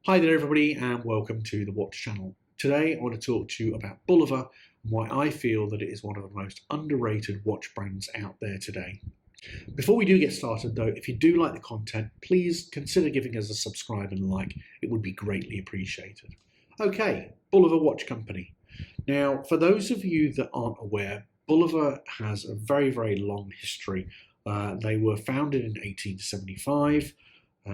Hi there everybody and welcome to the Watch channel. Today I want to talk to you about Bulova and why I feel that it is one of the most underrated watch brands out there today. Before we do get started though, if you do like the content, please consider giving us a subscribe and like. It would be greatly appreciated. Okay, Bulova Watch Company. Now, for those of you that aren't aware, Bulova has a very long history. They were founded in 1875.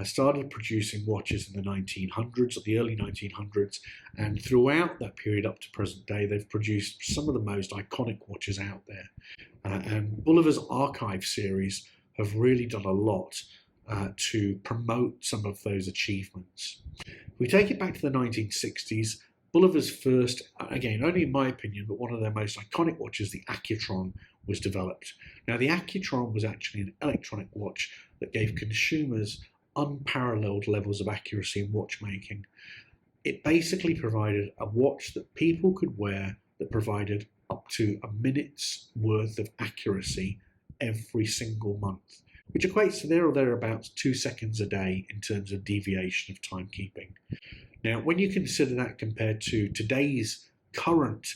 Started producing watches in the 1900s, or the early 1900s, and throughout that period up to present day, they've produced some of the most iconic watches out there. And Bulova's Archive series have really done a lot to promote some of those achievements. If we take it back to the 1960s, Bulova's first, again, only in my opinion, but one of their most iconic watches, the Accutron, was developed. Now, the Accutron was actually an electronic watch that gave consumers unparalleled levels of accuracy in watchmaking. It basically provided a watch that people could wear that provided up to a minute's worth of accuracy every single month, which equates to there or thereabouts 2 seconds a day in terms of deviation of timekeeping. Now, when you consider that compared to today's current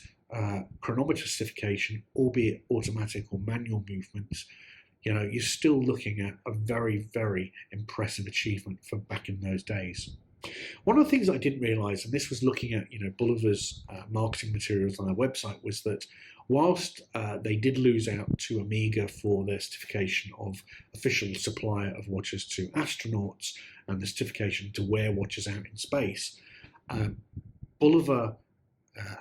chronometer certification, albeit automatic or manual movements, you're still looking at a very impressive achievement for back in those days. One of the things I didn't realise, and this was looking at Bulova's marketing materials on their website, was that whilst they did lose out to Omega for their certification of official supplier of watches to astronauts and the certification to wear watches out in space, Bulova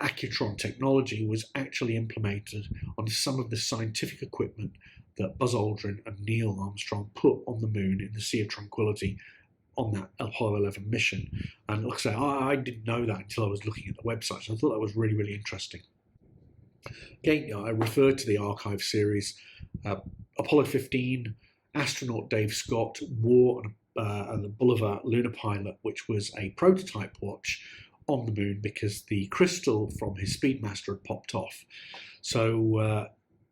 Accutron technology was actually implemented on some of the scientific equipment that Buzz Aldrin and Neil Armstrong put on the moon in the Sea of Tranquility on that Apollo 11 mission. And like I say, I didn't know that until I was looking at the website, so I thought that was really interesting. Again, I referred to the Archive series. Apollo 15, astronaut Dave Scott wore the Bulova Lunar Pilot, which was a prototype watch on the moon because the crystal from his Speedmaster had popped off. So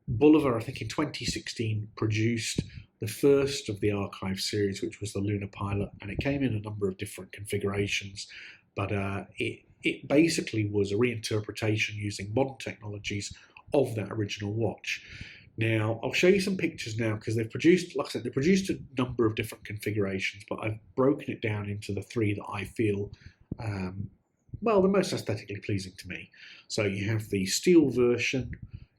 Bulova, I think in 2016, produced the first of the Archive series, which was the Lunar Pilot, and it came in a number of different configurations, but it basically was a reinterpretation using modern technologies of that original watch. Now, I'll show you some pictures now because they've produced, like I said, they produced a number of different configurations, but I've broken it down into the three that I feel well, the most aesthetically pleasing to me. So you have the steel version,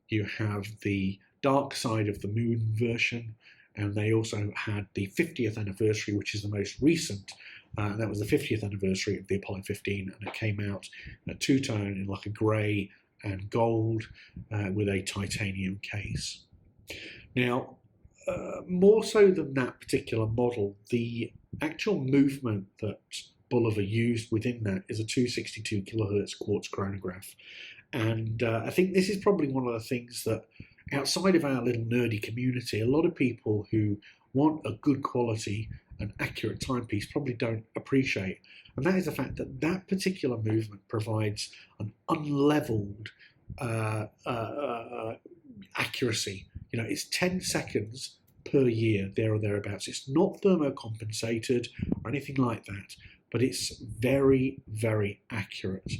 you have the dark side of the moon version, and they also had the 50th anniversary, which is the most recent. That was the 50th anniversary of the Apollo 15, and it came out in a two-tone in like a grey and gold with a titanium case. Now, more so than that particular model, the actual movement that Bulova used within that is a 262 kilohertz quartz chronograph. And I think this is probably one of the things that outside of our little nerdy community, a lot of people who want a good quality and accurate timepiece probably don't appreciate. And that is the fact that that particular movement provides an unleveled accuracy. It's 10 seconds per year, there or thereabouts. It's not thermocompensated or anything like that, but it's very accurate.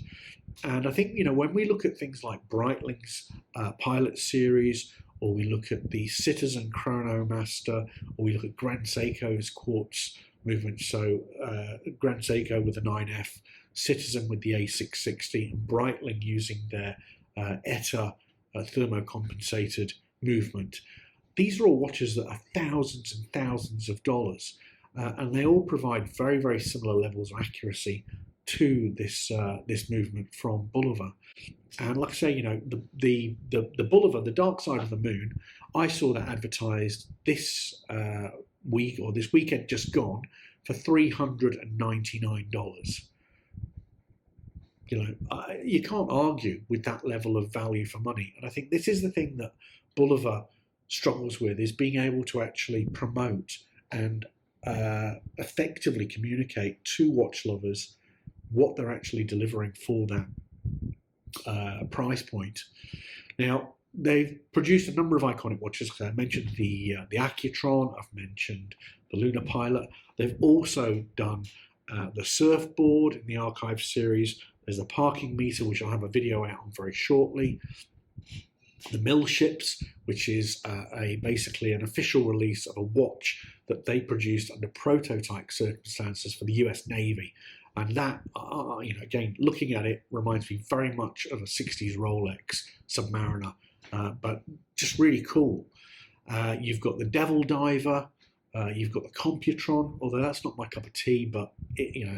And I think, when we look at things like Breitling's Pilot series, or we look at the Citizen Chronomaster, or we look at Grand Seiko's quartz movement, so Grand Seiko with the 9F, Citizen with the A660, and Breitling using their ETA thermocompensated movement. These are all watches that are thousands and thousands of dollars, and they all provide very similar levels of accuracy to this movement from Bulova. And like I say, the Bulova, the dark side of the moon, I saw that advertised this week, or this weekend just gone, for $399. You can't argue with that level of value for money. And I think this is the thing that Bulova struggles with, is being able to actually promote and effectively communicate to watch lovers what they're actually delivering for that price point. Now, they've produced a number of iconic watches. I mentioned the Accutron, I've mentioned the Lunar Pilot. They've also done the surfboard in the archive series. There's the parking meter, which I'll have a video out on very shortly. The mill ships, which is basically an official release of a watch that they produced under prototype circumstances for the US Navy. And that, again, looking at it, reminds me very much of a 60s Rolex Submariner, but just really cool. You've got the Devil Diver, you've got the Computron, although that's not my cup of tea, but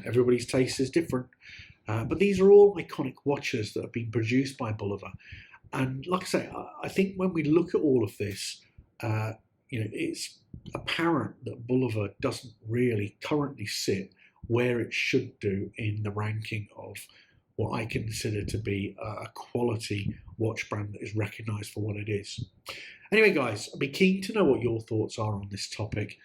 everybody's taste is different. But these are all iconic watches that have been produced by Bulova. And like I say, I think when we look at all of this, it's apparent that Bulova doesn't really currently sit where it should do in the ranking of what I consider to be a quality watch brand that is recognised for what it is. Anyway, guys, I'd be keen to know what your thoughts are on this topic.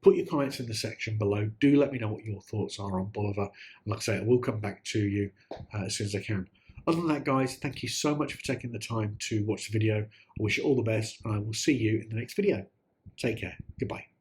Put your comments in the section below. Do let me know what your thoughts are on Bulova. And like I say, I will come back to you as soon as I can. Other than that, guys, thank you so much for taking the time to watch the video. I wish you all the best, and I will see you in the next video. Take care. Goodbye.